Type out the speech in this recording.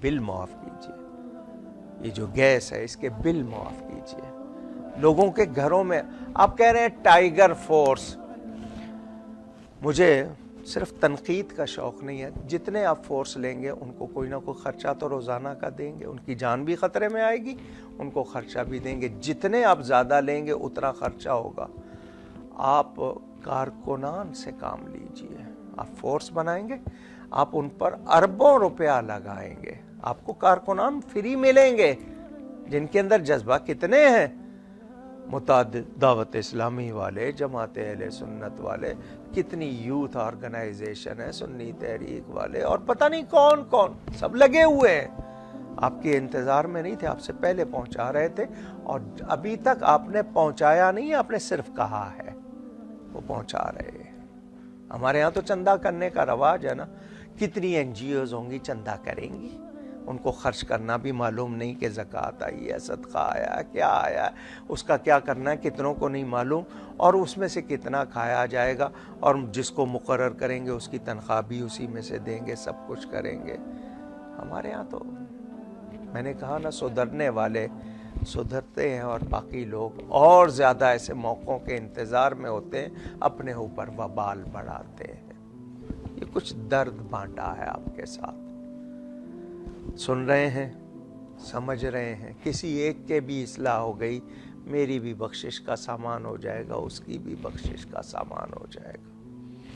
بل معاف کیجیے, یہ جو گیس ہے اس کے بل معاف کیجیے. لوگوں کے گھروں میں آپ کہہ رہے ہیں ٹائیگر فورس. مجھے صرف تنقید کا شوق نہیں ہے. جتنے آپ فورس لیں گے ان کو کوئی نہ کوئی خرچہ تو روزانہ کا دیں گے, ان کی جان بھی خطرے میں آئے گی, ان کو خرچہ بھی دیں گے. جتنے آپ زیادہ لیں گے اتنا خرچہ ہوگا. آپ کارکنان سے کام لیجئے. آپ فورس بنائیں گے, آپ ان پر اربوں روپیہ لگائیں گے, آپ کو کارکنان فری ملیں گے جن کے اندر جذبہ کتنے ہیں. متعدد دعوت اسلامی والے, جماعت اہل سنت والے, کتنی یوتھ آرگنائزیشن ہے, سنی تحریک والے, اور پتہ نہیں کون کون, سب لگے ہوئے ہیں. آپ کے انتظار میں نہیں تھے, آپ سے پہلے پہنچا رہے تھے, اور ابھی تک آپ نے پہنچایا نہیں, آپ نے صرف کہا ہے. وہ پہنچا رہے ہیں. ہمارے ہاں تو چندہ کرنے کا رواج ہے نا. کتنی این جی اوز ہوں گی چندہ کریں گی, ان کو خرچ کرنا بھی معلوم نہیں کہ زکوٰۃ آئی ہے, صدقہ آیا, کیا آیا, اس کا کیا کرنا ہے کتنوں کو نہیں معلوم, اور اس میں سے کتنا کھایا جائے گا, اور جس کو مقرر کریں گے اس کی تنخواہ بھی اسی میں سے دیں گے, سب کچھ کریں گے. ہمارے ہاں تو میں نے کہا نا, سدھرنے والے سدھرتے ہیں اور باقی لوگ اور زیادہ ایسے موقعوں کے انتظار میں ہوتے ہیں, اپنے اوپر وبال بڑھاتے ہیں. یہ کچھ درد بانٹا ہے آپ کے ساتھ. سن رہے ہیں, سمجھ رہے ہیں. کسی ایک کے بھی اصلاح ہو گئی, میری بھی بخشش کا سامان ہو جائے گا, اس کی بھی بخشش کا سامان ہو جائے گا.